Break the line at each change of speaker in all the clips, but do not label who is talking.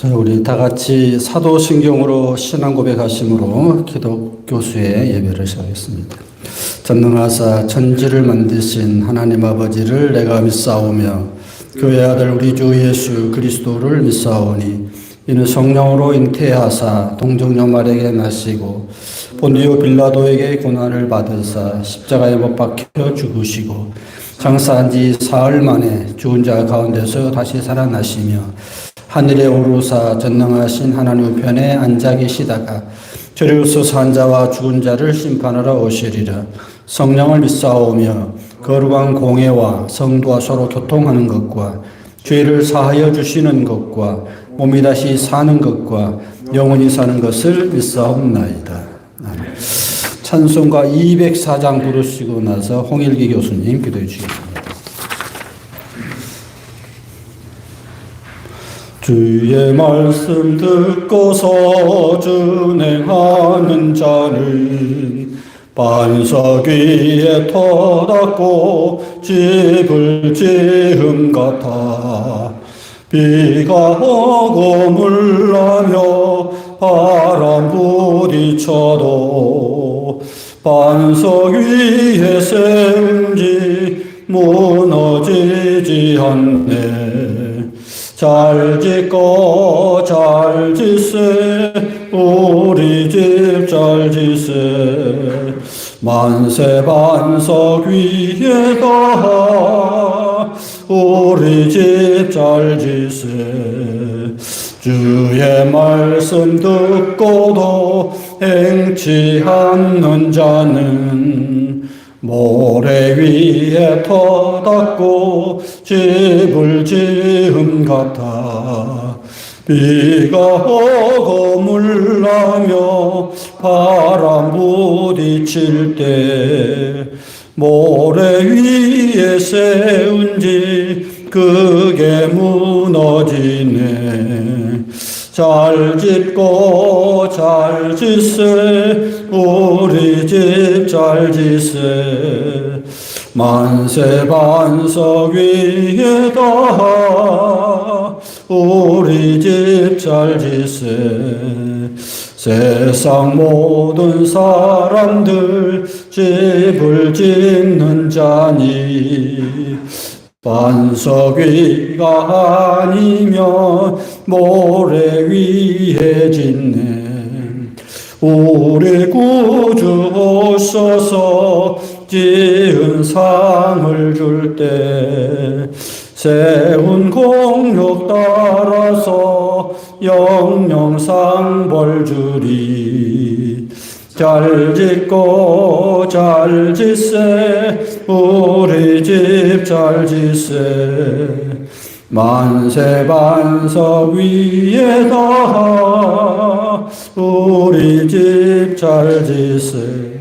자, 우리 다 같이 사도신경으로 신앙 고백하심으로 기독교수의 예배를 시작하겠습니다. 전능하사 천지를 만드신 하나님 아버지를 내가 믿사오며 그의 아들 우리 주 예수 그리스도를 믿사오니 이는 성령으로 잉태하사 동정녀 마리아에게 나시고 본디오 빌라도에게 고난을 받으사 십자가에 못 박혀 죽으시고 장사한 지 사흘 만에 죽은 자 가운데서 다시 살아나시며 하늘에 오르사 전능하신 하나님 우편에 앉아 계시다가 저리로서 산 자와 죽은 자를 심판하러 오시리라. 성령을 믿사오며 거룩한 공회와 성도와 서로 교통하는 것과 죄를 사하여 주시는 것과 몸이 다시 사는 것과 영원히 사는 것을 믿사옵나이다. 찬송가 204장 부르시고 나서 홍일기 교수님 기도해 주시겠습니다. 주의 말씀 듣고서 준행하는 자는 반석 위에 터닫고 집을 지은 같아 비가 오고 물나며 바람 부딪혀도 반석 위에 세운지 무너지지 않네. 잘 짓고 잘 짓세 우리 집 잘 짓세 만세 반석 위에다 우리 집 잘 짓세 주의 말씀 듣고도 행치 않는 자는 모래 위에 터닫고 집을 지은 같아 비가 오고 물나며 바람 부딪힐 때 모래 위에 세운지 그게 무너지네. 잘 짓고 잘 짓세 우리 집 잘 짓세 만세 반석 위에다 우리 집 잘 짓세 세상 모든 사람들 집을 짓는 자니 반석 위가 아니면 모래 위에 짓네. 우리 구주 오셔서 지은 상을 줄 때 세운 공력 따라서 영영상 벌 주리. 잘 짓고 잘 짓세 우리 집 잘 짓세 만세 반석 위에다 우리 집 잘 짓세.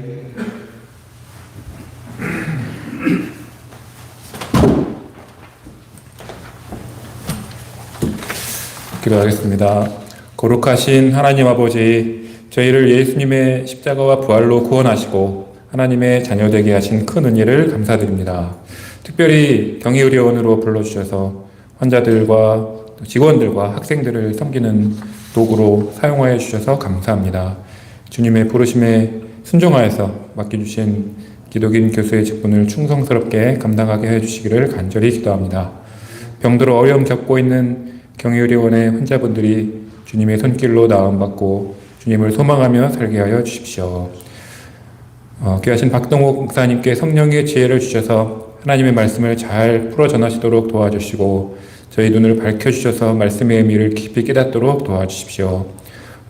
기도하겠습니다. 거룩하신 하나님 아버지, 저희를 예수님의 십자가와 부활로 구원하시고 하나님의 자녀되게 하신 큰 은혜를 감사드립니다. 특별히 경희의료원으로 불러주셔서 환자들과 직원들과 학생들을 섬기는 도구로 사용하여 주셔서 감사합니다. 주님의 부르심에 순종하여서 맡겨주신 기독인 교수의 직분을 충성스럽게 감당하게 해주시기를 간절히 기도합니다. 병들어 어려움 겪고 있는 경희의료원의 환자분들이 주님의 손길로 나음받고 주님을 소망하며 살게 하여 주십시오. 귀하신 박동욱 목사님께 성령의 지혜를 주셔서 하나님의 말씀을 잘 풀어 전하시도록 도와주시고 저희 눈을 밝혀주셔서 말씀의 의미를 깊이 깨닫도록 도와주십시오.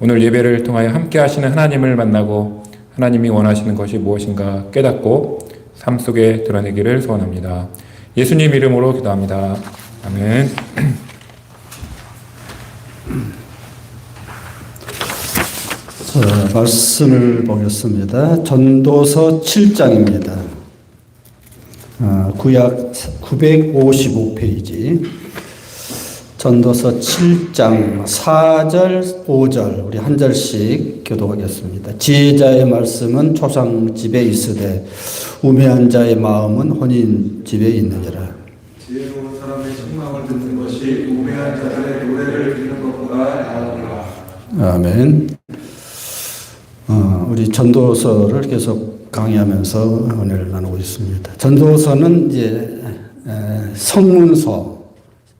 오늘 예배를 통하여 함께 하시는 하나님을 만나고 하나님이 원하시는 것이 무엇인가 깨닫고 삶 속에 드러내기를 소원합니다. 예수님 이름으로 기도합니다. 아멘.
자, 말씀을 보겠습니다. 전도서 7장입니다. 구약 955페이지. 전도서 7장 4절, 5절 우리 한 절씩 교독하겠습니다. 지혜자의 말씀은 초상집에 있으되 우매한 자의 마음은 혼인집에 있느니라.
지혜로운 사람의 책망은 음성을 듣는 것이 우매한 자들의 노래를 듣는 것보다 나으니라.
아멘. 우리 전도서를 계속 강의하면서 은혜를 나누고 있습니다. 전도서는 이제 성문서,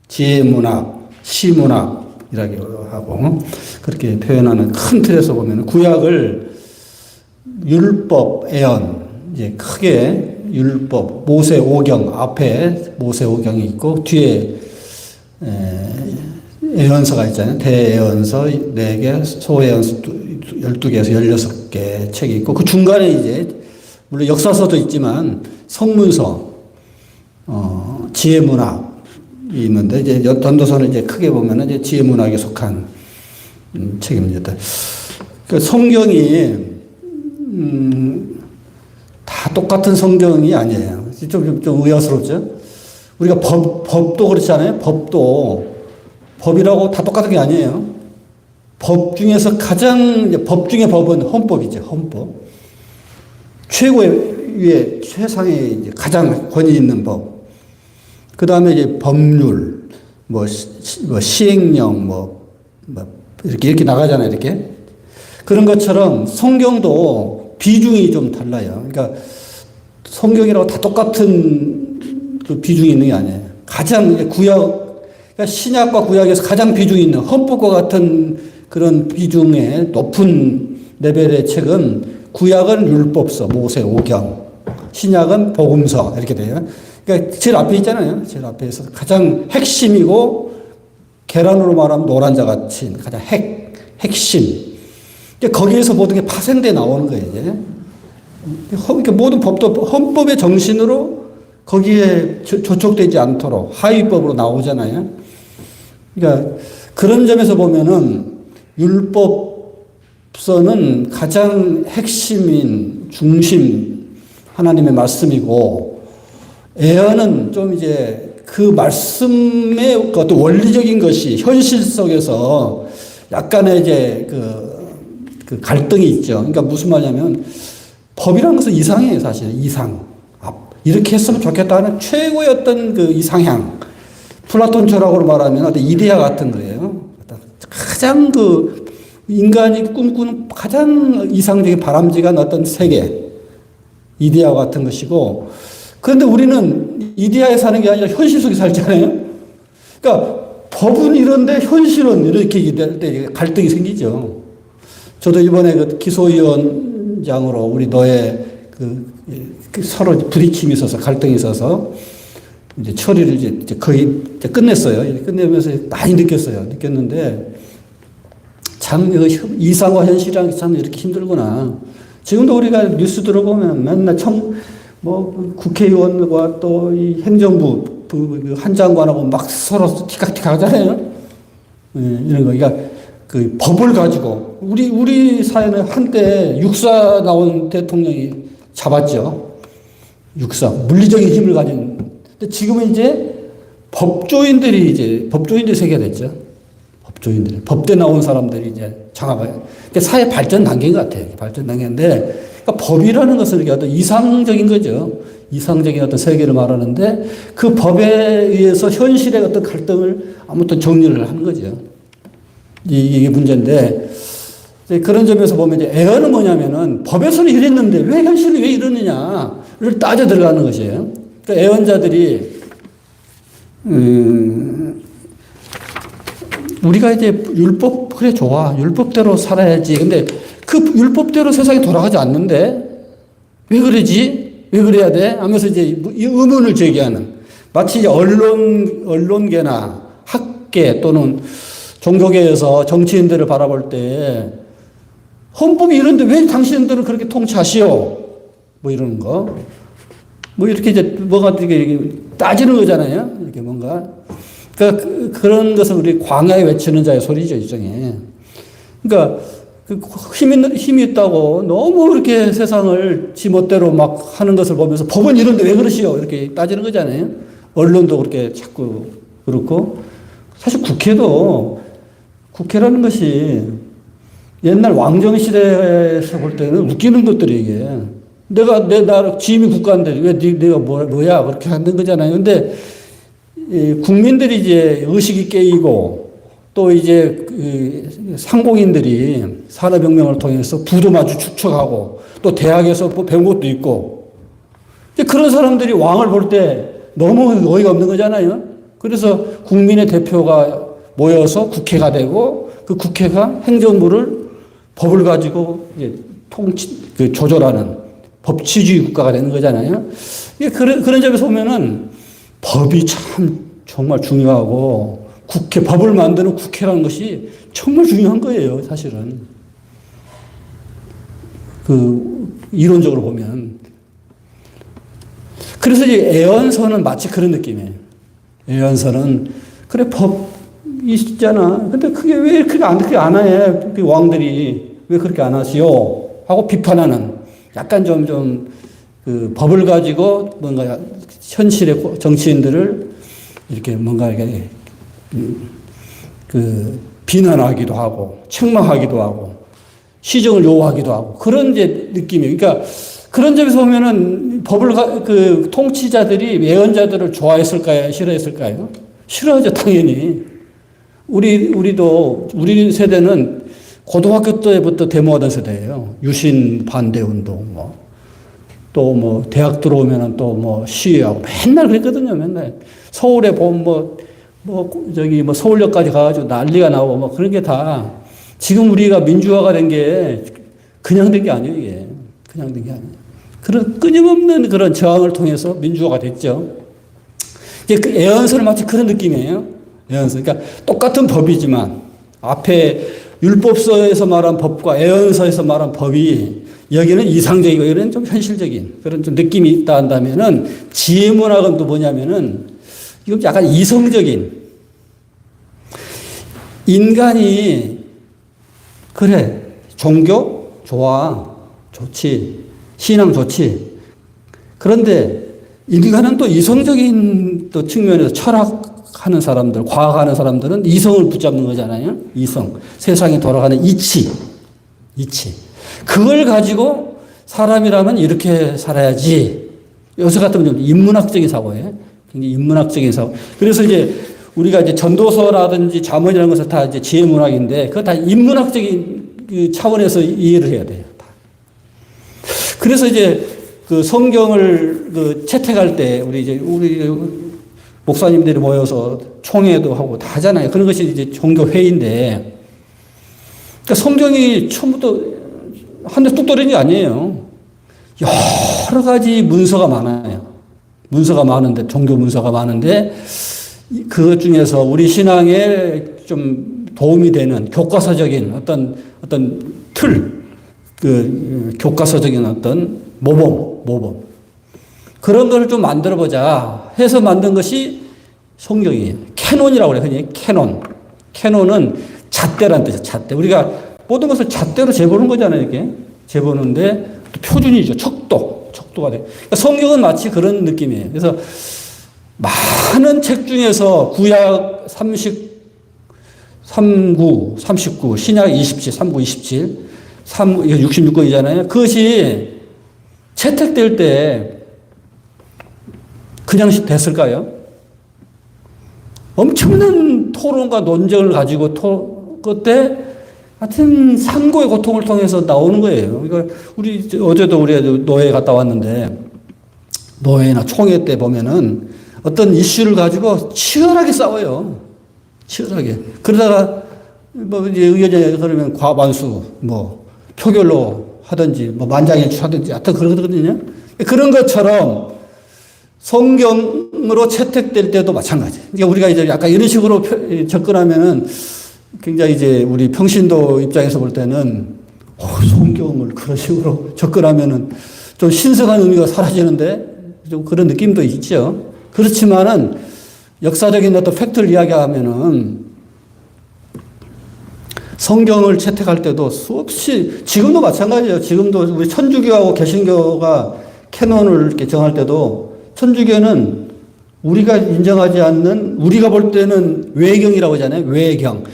지혜문학, 시문학이라고 하고 그렇게 표현하는 큰 틀에서 보면 구약을 율법, 애언, 이제 크게 율법, 모세오경 앞에 모세오경이 있고 뒤에 애언서가 있잖아요. 대애언서 4개, 소애언서 12개에서 16개 책이 있고 그 중간에 이제 물론 역사서도 있지만 성문서, 지혜문학이 있는데 이제 전도서는 이제 크게 보면은 이제 지혜문학에 속한 책입니다. 그 성경이 다 똑같은 성경이 아니에요. 좀 의아스럽죠? 우리가 법도 그렇지 않아요? 법이라고 다 똑같은 게 아니에요. 법 중에서 법 중에 법은 헌법이죠. 헌법. 최고의, 최상의 가장 권위 있는 법. 그 다음에 이제 법률, 시행령, 이렇게 나가잖아요. 이렇게. 그런 것처럼 성경도 비중이 좀 달라요. 그러니까 성경이라고 다 똑같은 그 비중이 있는 게 아니에요. 가장 이제 그러니까 신약과 구약에서 가장 비중이 있는 헌법과 같은 그런 비중의 높은 레벨의 책은 구약은 율법서, 모세오경, 신약은 복음서 이렇게 돼요. 그러니까 제일 앞에 있잖아요. 제일 앞에서 가장 핵심이고 계란으로 말하면 노란자 같이 가장 핵심. 거기에서 모든 게 파생돼 나오는 거예요. 이제. 그러니까 모든 법도 헌법의 정신으로 거기에 조촉되지 않도록 하위법으로 나오잖아요. 그러니까 그런 점에서 보면은 율법서는 가장 핵심인 중심 하나님의 말씀이고 애언은 좀 이제 그 말씀의 어떤 원리적인 것이 현실 속에서 약간의 이제 그 갈등이 있죠. 그러니까 무슨 말이냐면 법이라는 것은 이상이에요, 사실. 이상. 이렇게 했으면 좋겠다는 최고의 어떤 그 이상향. 플라톤 철학으로 말하면 어떤 이데아 같은 거예요. 가장 그 인간이 꿈꾸는 가장 이상적인 바람직한 어떤 세계. 이데아 같은 것이고. 그런데 우리는 이데아에 사는 게 아니라 현실 속에 살잖아요. 그러니까 법은 이런데 현실은 이렇게 될 때 갈등이 생기죠. 저도 이번에 그 기소위원장으로 우리 노예 서로 부딪힘이 있어서 갈등이 있어서 이제 처리를 이제 거의 끝냈어요. 끝내면서 많이 느꼈는데 참 이상과 현실이라는 게 참 이렇게 힘들구나. 지금도 우리가 뉴스 들어보면 맨날 국회의원과 또 이 행정부 한 장관하고 막 서로 티격태격 하잖아요. 이런 거. 그러니까 그 법을 가지고 우리 사회는 한때 육사 나온 대통령이 잡았죠. 육사 물리적인 힘을 가진. 근데 지금은 이제 법조인들이 세계가 됐죠. 법조인들 법대 나온 사람들이 이제 장악해요. 그러니까 사회 발전 단계인 것 같아요. 발전 단계인데 그러니까 법이라는 것은 이렇게 어떤 이상적인 거죠. 이상적인 어떤 세계를 말하는데 그 법에 의해서 현실의 어떤 갈등을 아무튼 정리를 하는 거죠. 이게 문제인데 그런 점에서 보면 이제 애언은 뭐냐면은 법에서는 이랬는데 왜 현실이 왜 이러느냐를 따져 들어가는 것이에요. 그러니까 애언자들이 우리가 이제 율법 그래 좋아 율법대로 살아야지. 근데 그 율법대로 세상이 돌아가지 않는데 왜 그러지? 왜 그래야 돼? 하면서 이제 이 의문을 제기하는 마치 이제 언론계나 학계 또는 종교계에서 정치인들을 바라볼 때 헌법이 이런데 왜 당신들은 그렇게 통치하시오? 이러는 거. 이렇게 이제 뭐가 이렇게 따지는 거잖아요. 이렇게 뭔가. 그러니까 그런 것을 우리 광야에 외치는 자의 소리죠, 일종의. 그러니까 힘이 있다고 너무 그렇게 세상을 지멋대로 막 하는 것을 보면서 법은 이런데 왜 그러시오? 이렇게 따지는 거잖아요. 언론도 그렇게 자꾸 그렇고. 사실 국회라는 것이 옛날 왕정시대에서 볼 때는 웃기는 것들이 이게. 내 나라 지임이 국가인데 왜 내가 뭐야? 그렇게 하는 거잖아요. 근데 국민들이 이제 의식이 깨이고 또 이제 그 상공인들이 산업혁명을 통해서 부도 마주 축적하고 또 대학에서 배운 것도 있고 그런 사람들이 왕을 볼 때 너무 어이가 없는 거잖아요. 그래서 국민의 대표가 모여서 국회가 되고 그 국회가 행정부를 법을 가지고 조절하는 법치주의 국가가 되는 거잖아요. 그런 점에서 보면은 법이 참 정말 중요하고 법을 만드는 국회라는 것이 정말 중요한 거예요, 사실은. 이론적으로 보면. 그래서 이제 애언서는 마치 그런 느낌이에요. 애언서는, 그래, 법이 있잖아. 근데 그게 왜 그렇게 안 해? 그 왕들이 왜 그렇게 안 하시오? 하고 비판하는 약간 법을 가지고 뭔가 현실의 정치인들을 이렇게 뭔가 이렇게 비난하기도 하고 책망하기도 하고 시정을 요구하기도 하고 그런 이제 느낌이에요. 그러니까 그런 점에서 보면은 통치자들이 예언자들을 좋아했을까요? 싫어했을까요? 싫어하죠, 당연히. 우리 세대는 고등학교 때부터 데모하던 세대예요. 유신 반대 운동, 대학 들어오면은 시위하고 맨날 그랬거든요, 맨날. 서울에 보면 서울역까지 가가지고 난리가 나고 그런 게 다 지금 우리가 민주화가 된 게 그냥 된 게 아니에요, 이게. 그냥 된 게 아니에요. 그런 끊임없는 그런 저항을 통해서 민주화가 됐죠. 이게 애언서는 마치 그런 느낌이에요. 애언서. 그러니까 똑같은 법이지만 앞에 율법서에서 말한 법과 애언서에서 말한 법이 여기는 이상적이고 여기는 좀 현실적인 그런 좀 느낌이 있다 한다면은 지혜문학은 또 뭐냐면은 이거 약간 이성적인 인간이 그래 종교 좋아 좋지 신앙 좋지 그런데 인간은 또 이성적인 또 측면에서 철학하는 사람들 과학하는 사람들은 이성을 붙잡는 거잖아요. 이성 세상이 돌아가는 이치 그걸 가지고 사람이라면 이렇게 살아야지. 요새 같으면 좀 인문학적인 사고예요. 굉장히 인문학적인 사고. 그래서 이제 우리가 이제 전도서라든지 잠언이라는 것은 다 이제 지혜문학인데 그거 다 인문학적인 차원에서 이해를 해야 돼요. 그래서 이제 성경을 채택할 때 우리 목사님들이 모여서 총회도 하고 다 하잖아요. 그런 것이 이제 종교 회의인데 그러니까 성경이 처음부터 한 대 뚝 떨어진 게 아니에요. 여러 가지 문서가 많아요. 문서가 많은데, 종교 문서가 많은데, 그것 중에서 우리 신앙에 좀 도움이 되는 교과서적인 어떤 틀, 교과서적인 어떤 모범. 그런 걸 좀 만들어보자 해서 만든 것이 성경이에요. 캐논이라고 그래요. 흔히 캐논. 캐논은 잣대란 뜻이에요. 잣대. 우리가 모든 것을 잣대로 재보는 거잖아요, 이렇게. 재보는데, 또 표준이죠. 척도가 돼. 그러니까 성경은 마치 그런 느낌이에요. 그래서 많은 책 중에서 구약 39, 신약 27, 39, 27, 66권이잖아요. 그것이 채택될 때 그냥 됐을까요? 엄청난 토론과 논쟁을 가지고 그때 하여튼 상고의 고통을 통해서 나오는 거예요. 그러니까 어제도 우리 노회 갔다 왔는데 노회나 총회 때 보면은 어떤 이슈를 가지고 치열하게 싸워요. 치열하게. 그러다가 이제 의견이 그러면 과반수 표결로 하든지 만장일치 하든지 하여튼 그러거든요. 그런 것처럼 성경으로 채택될 때도 마찬가지. 그러니까 우리가 이제 약간 이런 식으로 접근하면은 굉장히 이제 우리 평신도 입장에서 볼 때는 성경을 그런 식으로 접근하면은 좀 신성한 의미가 사라지는데 좀 그런 느낌도 있죠. 그렇지만은 역사적인 어떤 팩트를 이야기하면은 성경을 채택할 때도 수없이 지금도 마찬가지예요. 지금도 우리 천주교하고 개신교가 캐논을 이렇게 정할 때도 천주교는 우리가 인정하지 않는 우리가 볼 때는 외경이라고 하잖아요. 외경.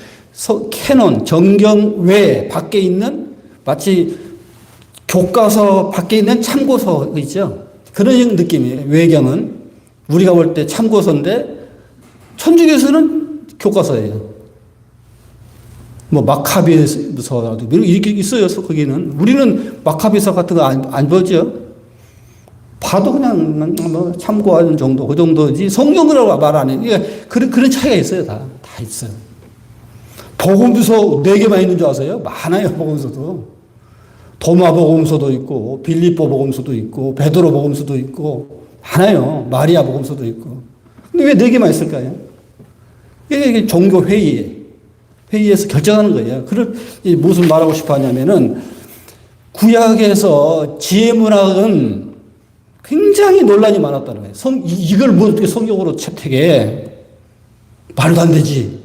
캐논, 정경 외 밖에 있는 마치 교과서 밖에 있는 참고서 있죠. 그런 느낌이에요. 외경은 우리가 볼 때 참고서인데 천주교에서는 교과서예요. 뭐 마카비서라도 이렇게 있어요. 거기는 우리는 마카비서 같은 거 안 보죠. 봐도 그냥 뭐 참고하는 정도 그 정도지 성경이라고 말 안 해요. 그러니까 그런 차이가 있어요. 다 있어요. 복음서 4개만 있는 줄 아세요? 많아요. 복음서도. 도마 복음서도 있고 빌립보 복음서도 있고 베드로 복음서도 있고 많아요. 마리아 복음서도 있고. 근데 왜 4개만 있을까요? 이게 종교 회의에서 결정하는 거예요. 무슨 말하고 싶어 하냐면은 구약에서 지혜 문학은 굉장히 논란이 많았다는 거예요. 이걸 뭐 어떻게 성경으로 채택해? 말도 안 되지.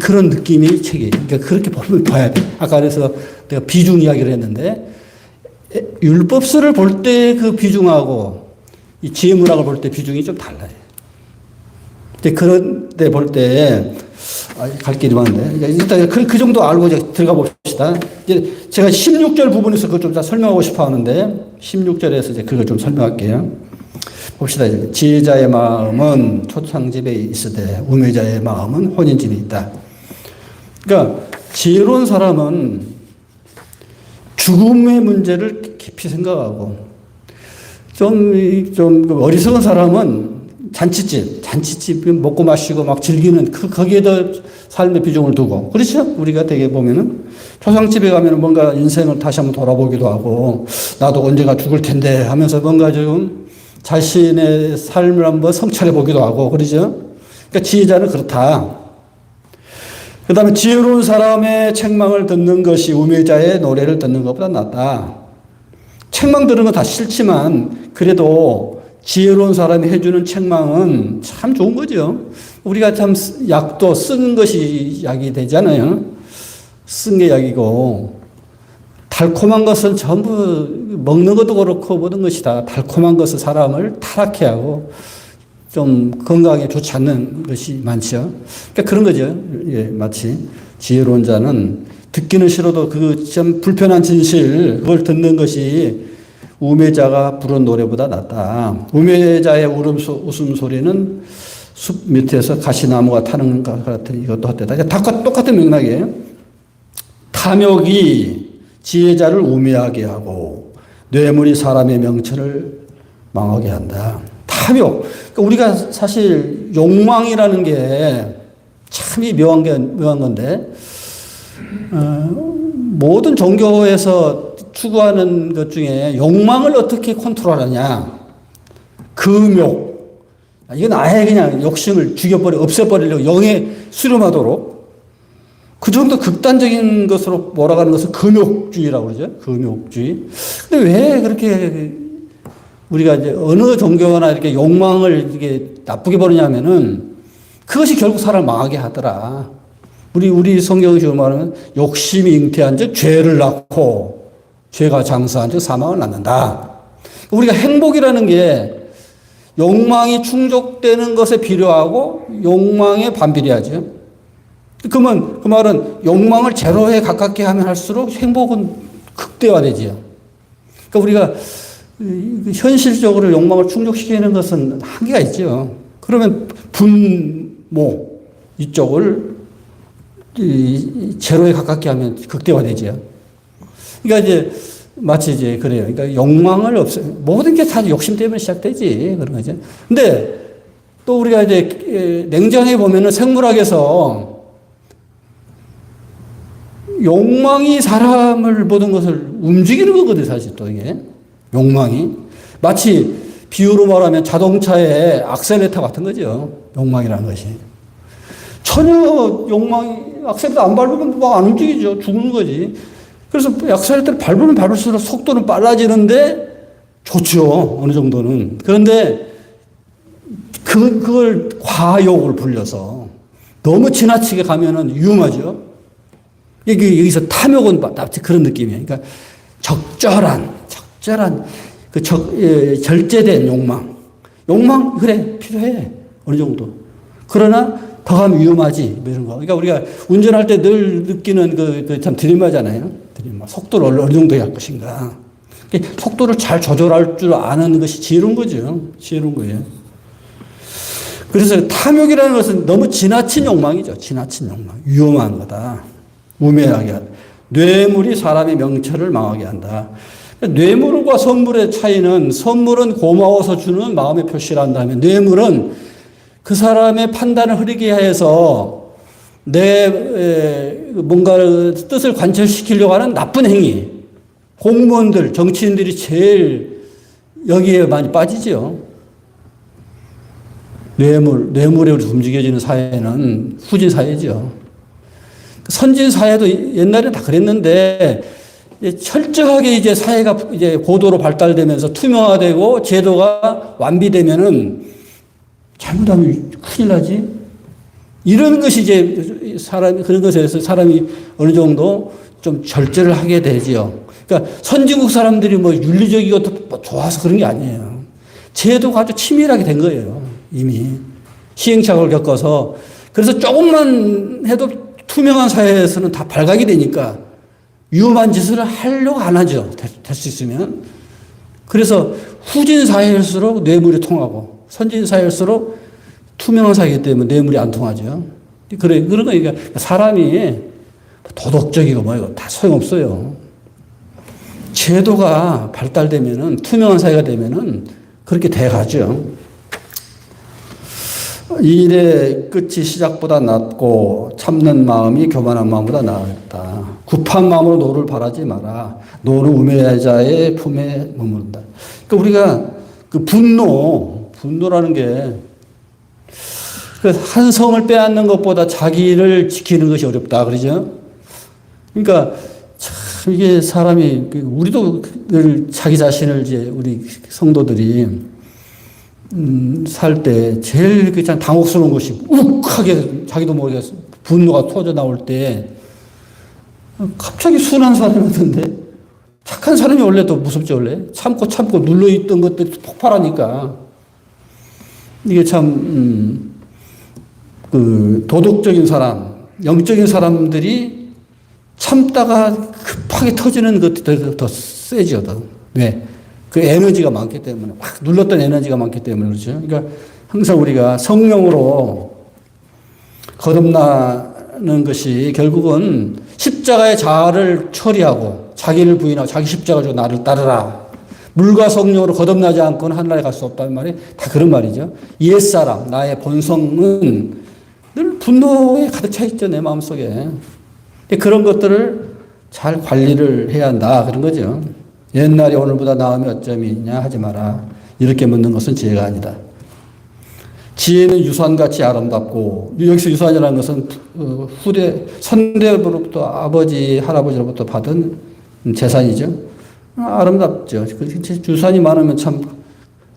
그런 느낌이 책이에요. 그러니까 그렇게 봐야 돼. 아까 그래서 내가 비중 이야기를 했는데 율법서를 볼 때 그 비중하고 이 지혜 문학을 볼 때 비중이 좀 달라요. 그런 데 볼 때 갈 길이 많은데 일단 그 정도 알고 이제 들어가 봅시다. 이제 제가 16절 부분에서 그걸 좀 설명하고 싶어 하는데 16절에서 이제 그걸 좀 설명할게요. 봅시다. 이제 지혜자의 마음은 초창집에 있으되 우매자의 마음은 혼인집에 있다. 그러니까 지혜로운 사람은 죽음의 문제를 깊이 생각하고 좀 어리석은 사람은 잔치집 먹고 마시고 막 즐기는 거기에다 삶의 비중을 두고 그렇죠? 우리가 되게 보면은 초상집에 가면은 뭔가 인생을 다시 한번 돌아보기도 하고 나도 언젠가 죽을 텐데 하면서 뭔가 좀 자신의 삶을 한번 성찰해 보기도 하고 그러죠? 그러니까 지혜자는 그렇다. 그 다음에 지혜로운 사람의 책망을 듣는 것이 우매자의 노래를 듣는 것보다 낫다. 책망 들은 건 다 싫지만 그래도 지혜로운 사람이 해주는 책망은 참 좋은 거죠. 우리가 참 약도 쓴 것이 약이 되잖아요. 쓴 게 약이고 달콤한 것은 전부 먹는 것도 그렇고 모든 것이 다 달콤한 것은 사람을 타락해 하고 좀 건강에 좋지 않는 것이 많죠. 그러니까 그런 거죠. 예, 마치 지혜로운 자는 듣기는 싫어도 그 좀 불편한 진실 그걸 듣는 것이 우매자가 부른 노래보다 낫다. 우매자의 웃음소리는 숲 밑에서 가시나무가 타는 것 같은 이것도 헛되다. 다 똑같은 맥락이에요. 탐욕이 지혜자를 우매하게 하고 뇌물이 사람의 명철을 망하게 한다. 탐욕. 그러니까 우리가 사실 욕망이라는 게 참이 묘한 건데 모든 종교에서 추구하는 것 중에 욕망을 어떻게 컨트롤하냐. 금욕. 이건 아예 그냥 욕심을 없애버리려고 영에 수렴하도록 그 정도 극단적인 것으로 몰아가는 것을 금욕주의라고 그러죠. 금욕주의. 근데 왜 그렇게 우리가 이제 어느 종교나 이렇게 욕망을 이렇게 나쁘게 버리냐면은 그것이 결국 사람을 망하게 하더라. 우리 성경이 말하면 욕심이 잉태한 즉 죄를 낳고 죄가 장사한 즉 사망을 낳는다. 우리가 행복이라는 게 욕망이 충족되는 것에 필요하고 욕망에 반비례하죠. 그러면 그 말은 욕망을 제로에 가깝게 하면 할수록 행복은 극대화되지요. 그러니까 우리가 현실적으로 욕망을 충족시키는 것은 한계가 있죠. 그러면 분모 이쪽을 제로에 가깝게 하면 극대화되죠. 그러니까 이제 마치 이제 그래요. 그러니까 욕망을 모든 게 다 욕심 때문에 시작되지 그런 거죠. 근데 또 우리가 이제 냉정해 보면은 생물학에서 욕망이 사람을 모든 것을 움직이는 거거든 사실 또 이게 욕망이 마치 비유로 말하면 자동차의 악셀레터 같은 거죠. 욕망이라는 것이 전혀 욕망이 악셀레터 안 밟으면 막 안 움직이죠. 죽는 거지. 그래서 악셀레터를 밟으면 밟을수록 속도는 빨라지는데 좋죠. 어느 정도는. 그런데 그걸 과욕을 불려서 너무 지나치게 가면은 위험하죠. 여기서 탐욕은 마치 그런 느낌이에요. 그러니까 적절한 절제된 욕망. 욕망 그래 필요해 어느 정도. 그러나 더하면 위험하지 뭐 이런 거. 그러니까 우리가 운전할 때 늘 느끼는 참 딜레마잖아요. 딜레마. 속도를 어느 정도 할 것인가. 속도를 잘 조절할 줄 아는 것이 지혜로운 거죠. 지혜로운 거예요. 그래서 탐욕이라는 것은 너무 지나친 욕망이죠. 지나친 욕망. 위험한 거다. 우매하게 한다. 뇌물이 사람의 명철을 망하게 한다. 뇌물과 선물의 차이는 선물은 고마워서 주는 마음의 표시를 한다면 뇌물은 그 사람의 판단을 흐리게 해서 내 뭔가 뜻을 관철시키려고 하는 나쁜 행위. 공무원들, 정치인들이 제일 여기에 많이 빠지죠. 뇌물에 움직여지는 사회는 후진 사회죠. 선진 사회도 옛날에 다 그랬는데 철저하게 이제 사회가 이제 고도로 발달되면서 투명화되고 제도가 완비되면은 잘못하면 큰일 나지. 이런 것이 이제 그런 것에서 사람이 어느 정도 좀 절제를 하게 되지요. 그러니까 선진국 사람들이 뭐 윤리적이고 뭐 좋아서 그런 게 아니에요. 제도가 아주 치밀하게 된 거예요. 이미 시행착오를 겪어서. 그래서 조금만 해도 투명한 사회에서는 다 발각이 되니까 위험한 짓을 하려고 안 하죠. 될 수 있으면. 그래서 후진 사회일수록 뇌물이 통하고 선진 사회일수록 투명한 사회이기 때문에 뇌물이 안 통하죠. 그런 거니까 사람이 도덕적이고 뭐이고 다 소용없어요. 제도가 발달되면은 투명한 사회가 되면은 그렇게 돼가죠. 일의 끝이 시작보다 낫고 참는 마음이 교만한 마음보다 나았다. 급한 마음으로 노를 바라지 마라. 노는 우매자의 품에 머무른다. 그러니까 우리가 그 분노라는 게 한 성을 빼앗는 것보다 자기를 지키는 것이 어렵다. 그러죠? 그러니까 참 이게 사람이 우리도 늘 자기 자신을 이제 우리 성도들이 살 때 제일 그냥 당혹스러운 것이 욱하게 자기도 모르게 분노가 터져 나올 때 갑자기 순한 사람이 같은데 착한 사람이 원래 더 무섭죠. 원래 참고 눌러있던 것들이 폭발하니까 이게 참 그 도덕적인 사람, 영적인 사람들이 참다가 급하게 터지는 것들이 더 세죠. 더. 왜? 그 에너지가 많기 때문에, 확 눌렀던 에너지가 많기 때문에 그렇죠. 그러니까 항상 우리가 성령으로 거듭나는 것이 결국은 십자가의 자아를 처리하고 자기를 부인하고 자기 십자가 로 나를 따르라. 물과 성령으로 거듭나지 않고는 하늘나라에 갈 수 없다는 말이 다 그런 말이죠. 옛사람, 나의 본성은 늘 분노에 가득 차 있죠. 내 마음속에. 그런 것들을 잘 관리를 해야 한다. 그런 거죠. 옛날이 오늘보다 나으면 어쩜 있냐 하지 마라. 이렇게 묻는 것은 지혜가 아니다. 지혜는 유산같이 아름답고, 여기서 유산이라는 것은 선대로부터 아버지, 할아버지로부터 받은 재산이죠. 아름답죠. 유산이 많으면 참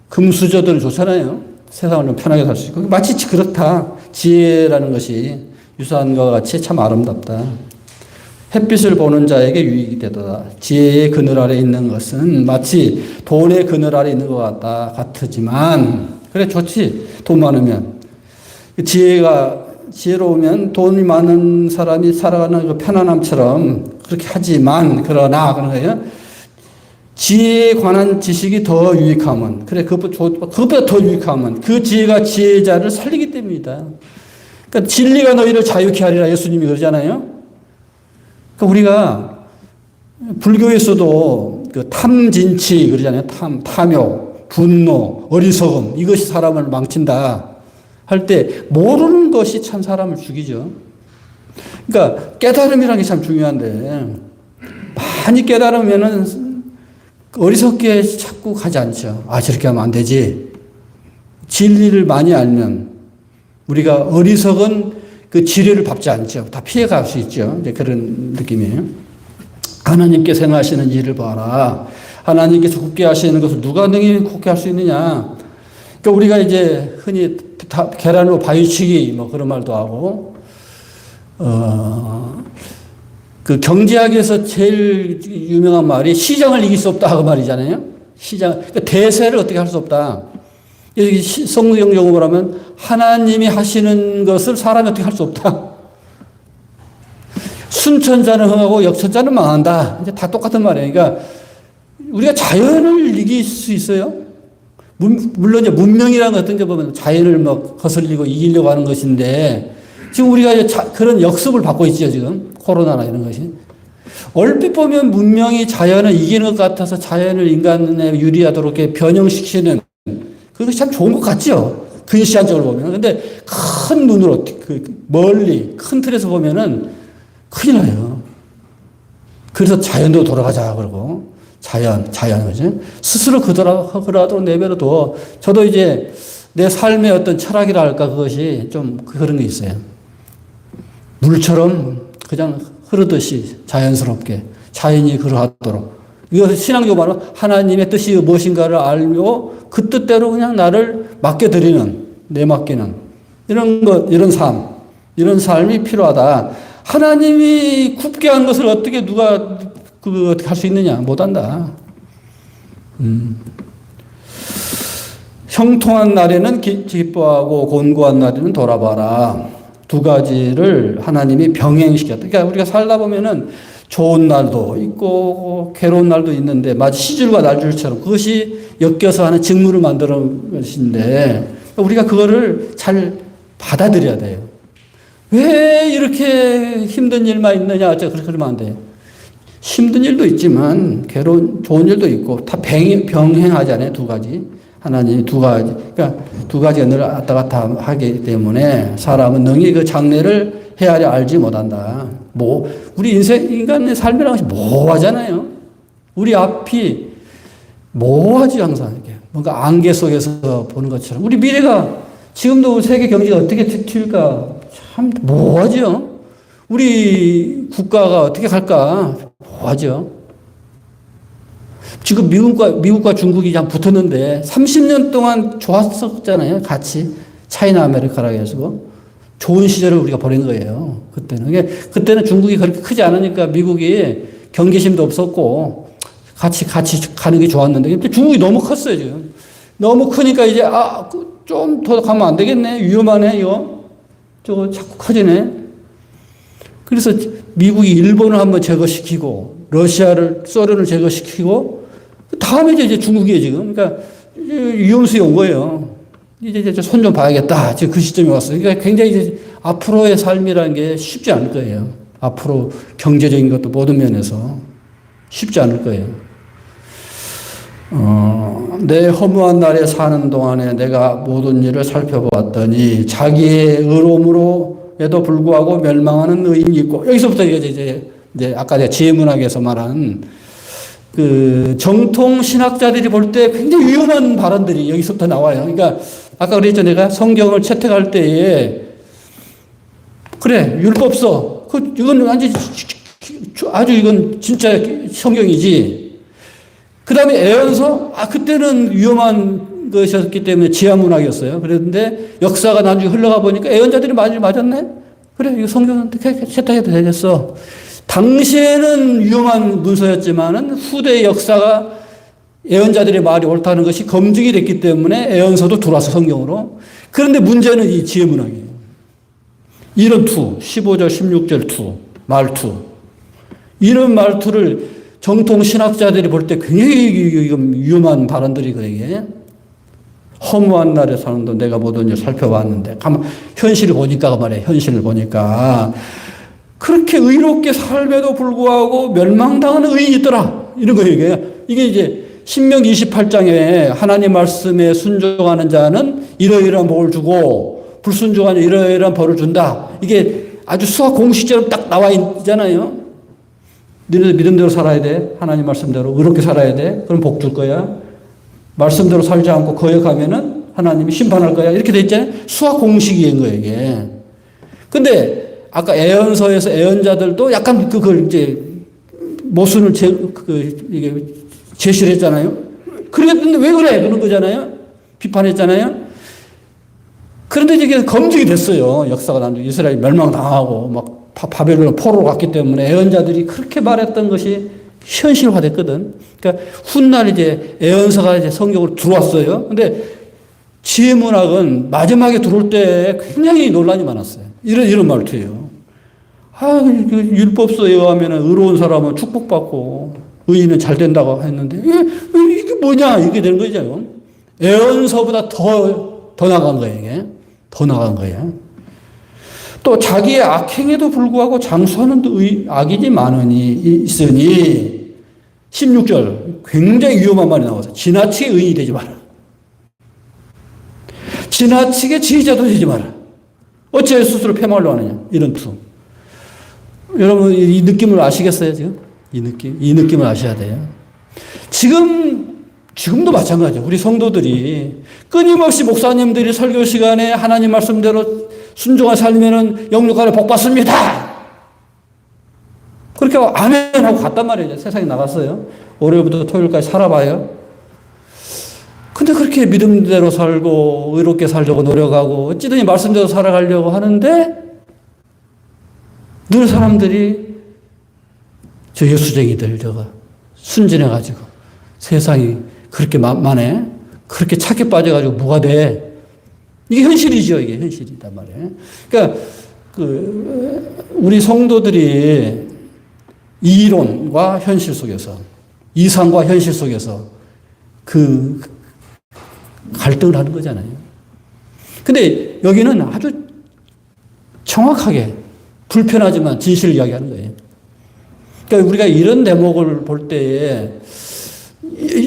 금수저들 좋잖아요. 세상을 좀 편하게 살 수 있고. 마치 그렇다. 지혜라는 것이 유산과 같이 참 아름답다. 햇빛을 보는 자에게 유익이 되도다. 지혜의 그늘 아래 있는 것은 마치 돈의 그늘 아래 있는 것 같지만, 그래, 좋지. 돈 많으면. 지혜로우면 돈이 많은 사람이 살아가는 그 편안함처럼 그렇게 하지만, 그러나, 그런 거예요. 지혜에 관한 지식이 더 유익하면, 그래, 그것보다 더 유익하면 그 지혜가 지혜자를 살리기 때문이다. 그러니까 진리가 너희를 자유케 하리라 예수님이 그러잖아요. 그러니까 우리가 불교에서도 그 탐진치 그러잖아요. 탐욕, 분노, 어리석음 이것이 사람을 망친다 할 때 모르는 것이 참 사람을 죽이죠. 그러니까 깨달음이라는 게 참 중요한데 많이 깨달으면은 어리석게 자꾸 가지 않죠. 아, 저렇게 하면 안 되지. 진리를 많이 알면 우리가 어리석은 그 지뢰를 밟지 않죠. 다 피해갈 수 있죠. 이제 그런 느낌이에요. 하나님께서 행하시는 일을 봐라. 하나님께서 굳게 하시는 것을 누가 능히 굳게 할 수 있느냐. 그러니까 우리가 이제 흔히 계란으로 바위치기 뭐 그런 말도 하고, 그 경제학에서 제일 유명한 말이 시장을 이길 수 없다 그 말이잖아요. 그러니까 대세를 어떻게 할 수 없다. 여기 성경 용어로 하면 하나님이 하시는 것을 사람이 어떻게 할 수 없다. 순천자는 흥하고 역천자는 망한다. 이제 다 똑같은 말이에요. 그러니까 우리가 자연을 이길 수 있어요. 물론 이제 문명이라는 어떤 게 보면 자연을 막 거슬리고 이기려고 하는 것인데 지금 우리가 이제 그런 역습을 받고 있죠, 지금. 코로나나 이런 것이. 얼핏 보면 문명이 자연을 이기는 것 같아서 자연을 인간에 유리하도록 이렇게 변형시키는 그것이 참 좋은 것 같죠. 근시안적으로 보면. 근데 큰 눈으로, 멀리, 큰 틀에서 보면은 큰일 나요. 그래서 자연도 돌아가자, 그러고. 자연, 그죠? 스스로 그러하도록 내버려둬. 저도 이제 내 삶의 어떤 철학이라 할까, 그것이 좀 그런 게 있어요. 물처럼 그냥 흐르듯이 자연스럽게 자연이 그러하도록. 이것을 신앙적으로 말하면 하나님의 뜻이 무엇인가를 알고 그 뜻대로 그냥 나를 맡겨드리는, 내맡기는 이런 것, 이런 삶이 필요하다. 하나님이 굽게 한 것을 어떻게 누가 어떻게 할 수 있느냐? 못한다. 형통한 날에는 기뻐하고 곤고한 날에는 돌아봐라. 두 가지를 하나님이 병행시켰다. 그러니까 우리가 살다 보면은 좋은 날도 있고 괴로운 날도 있는데 마치 시줄과 날줄처럼 그것이 엮여서 하는 직무를 만드는 것인데 우리가 그거를 잘 받아들여야 돼요. 왜 이렇게 힘든 일만 있느냐? 그렇게 그러면 안 돼요. 힘든 일도 있지만 좋은 일도 있고 다 병행하잖아요. 두 가지. 하나님이 두 가지. 그러니까 두 가지가 늘 왔다 갔다 하기 때문에 사람은 능히 그 장래를 헤아려 알지 못한다. 우리 인간의 삶이라는 것이 모호하잖아요. 우리 앞이 모호하지 항상 이렇게. 뭔가 안개 속에서 보는 것처럼. 우리 미래가 지금도 세계 경제가 어떻게 튈까 참 모호하죠. 우리 국가가 어떻게 갈까 모호하죠. 지금 미국과 중국이 참 붙었는데 30년 동안 좋았었잖아요. 같이 차이나 아메리카라고 해서 좋은 시절을 우리가 보낸 거예요. 그때는 중국이 그렇게 크지 않으니까 미국이 경계심도 없었고 같이 가는 게 좋았는데 근데 중국이 너무 컸어요. 지금 너무 크니까 이제 좀 더 가면 안 되겠네. 위험하네 이거. 저거 자꾸 커지네. 그래서 미국이 일본을 한번 제거시키고 소련을 제거시키고 다음에 이제 중국이에요 지금. 그러니까 위험수에 온 거예요. 이제 손 좀 봐야겠다. 지금 그 시점이 왔어요. 그러니까 굉장히 이제 앞으로의 삶이라는 게 쉽지 않을 거예요. 앞으로 경제적인 것도 모든 면에서 쉽지 않을 거예요. 내 허무한 날에 사는 동안에 내가 모든 일을 살펴보았더니 자기의 의로움으로에도 불구하고 멸망하는 의인이 있고 여기서부터 이제 아까 내가 지혜문학에서 말한 그 정통 신학자들이 볼 때 굉장히 위험한 발언들이 여기서부터 나와요. 그러니까 아까 그랬죠. 내가 성경을 채택할 때에 그래 율법서 이건 아주 이건 진짜 성경이지. 그 다음에 애언서 그때는 위험한 것이었기 때문에 지하문학이었어요. 그런데 역사가 나중에 흘러가 보니까 애언자들이 맞았네. 그래 이거 성경은 채택해도 되겠어. 당시에는 위험한 문서였지만은 후대의 역사가 예언자들의 말이 옳다는 것이 검증이 됐기 때문에 애언서도 들어와서 성경으로. 그런데 문제는 이 지혜문학이에요. 이런 15절, 16절 말투. 이런 말투를 정통 신학자들이 볼 때 굉장히 위험한 발언들이거든요. 허무한 날에 사는 동 내가 모든 일 살펴봤는데 현실을 보니까 말이에요. 현실을 보니까 그렇게 의롭게 삶에도 불구하고 멸망당하는 의인이 있더라. 이런 거예요. 이게 이제 신명기 28장에 하나님 말씀에 순종하는 자는 이러이러한 복을 주고 불순종하는 이러이러한 벌을 준다. 이게 아주 수학 공식처럼 딱 나와 있잖아요. 너희들 믿음대로 살아야 돼. 하나님 말씀대로 의롭게 살아야 돼. 그럼 복 줄 거야. 말씀대로 살지 않고 거역하면은 하나님이 심판할 거야. 이렇게 돼 있잖아요. 수학 공식인 거예요, 이게. 근데 아까 애언서에서 애언자들도 약간 그걸 이제 모순을 제시를 했잖아요. 그랬는데 왜 그래? 그런 거잖아요. 비판했잖아요. 그런데 이게 검증이 됐어요. 역사가 나중에 이스라엘이 멸망당하고 막 바벨론 포로로 갔기 때문에 애언자들이 그렇게 말했던 것이 현실화됐거든. 그러니까 훗날 이제 애언서가 이제 성경으로 들어왔어요. 근데 지혜문학은 마지막에 들어올 때 굉장히 논란이 많았어요. 이런 말투예요. 율법서에 의하면 의로운 사람은 축복받고 의인은 잘 된다고 했는데 이게 뭐냐 이게 되는 거죠. 애언서보다 더 나간 거예요, 이게. 더 나간 거예요. 또 자기의 악행에도 불구하고 장수하는 악인이 많으니 있으니 16절 굉장히 위험한 말이 나와서 지나치게 의인이 되지 마라. 지나치게 지혜자도 되지 마라. 어찌 스스로 패망하려 하느냐. 이런 부분. 여러분 이 느낌을 아시겠어요 지금? 이 느낌을 아셔야 돼요. 지금도 마찬가지죠. 우리 성도들이 끊임없이 목사님들이 설교 시간에 하나님 말씀대로 순종한 살면은 영육 안에 복 받습니다. 그렇게 아멘 하고 갔단 말이죠. 세상에 나갔어요. 월요일부터 토요일까지 살아봐요. 근데 그렇게 믿음대로 살고 의롭게 살려고 노력하고 어찌든지 말씀대로 살아가려고 하는데 늘 사람들이 저 예수쟁이들 저거 순진해가지고 세상이 그렇게 만에 그렇게 착해 빠져가지고 뭐가 돼? 이게 현실이죠. 이게 현실이단 말이에요. 그러니까 우리 성도들이 이론과 현실 속에서 이상과 현실 속에서 그 갈등을 하는 거잖아요. 근데 여기는 아주 정확하게 불편하지만 진실을 이야기하는 거예요. 그러니까 우리가 이런 대목을 볼 때에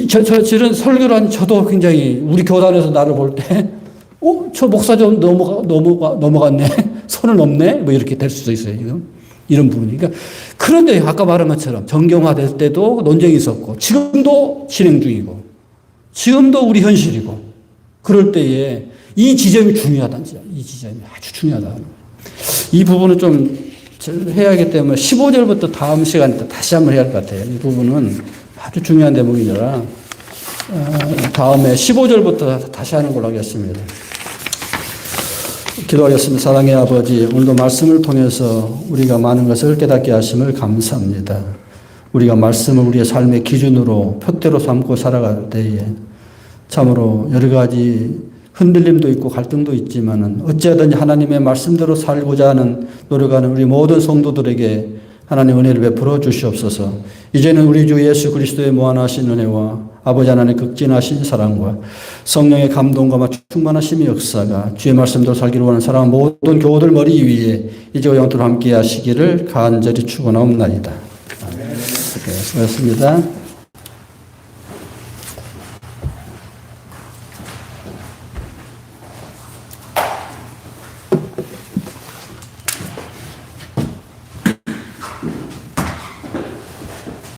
저런 설교를 한 저도 굉장히 우리 교단에서 나를 볼 때 저 목사 좀 넘어갔네. 선을 넘네. 뭐 이렇게 될 수도 있어요. 지금. 이런 부분이. 그러니까 그런데 아까 말한 것처럼 정경화될 때도 논쟁이 있었고 지금도 진행 중이고 지금도 우리 현실이고 그럴 때에 이 지점이 중요하다는 거죠. 이 지점이 아주 중요하다. 이 부분은 좀 해야 하기 때문에 15절부터 다음 시간에 다시 한번 해야 할 것 같아요. 이 부분은 아주 중요한 대목이라 다음에 15절부터 다시 하는 걸로 하겠습니다. 기도하겠습니다. 사랑의 아버지, 오늘도 말씀을 통해서 우리가 많은 것을 깨닫게 하심을 감사합니다. 우리가 말씀을 우리의 삶의 기준으로 표대로 삼고 살아갈 때에 참으로 여러 가지 흔들림도 있고 갈등도 있지만은 어찌하든지 하나님의 말씀대로 살고자 하는 노력하는 우리 모든 성도들에게 하나님 은혜를 베풀어 주시옵소서. 이제는 우리 주 예수 그리스도의 무한하신 은혜와 아버지 하나님의 극진하신 사랑과 성령의 감동과 충만하심의 역사가 주의 말씀대로 살기를 원하는 사랑하는 모든 교우들 머리 위에 이제와 영원토록 함께 하시기를 간절히 축원하옵나이다. 네, 수고하셨습니다.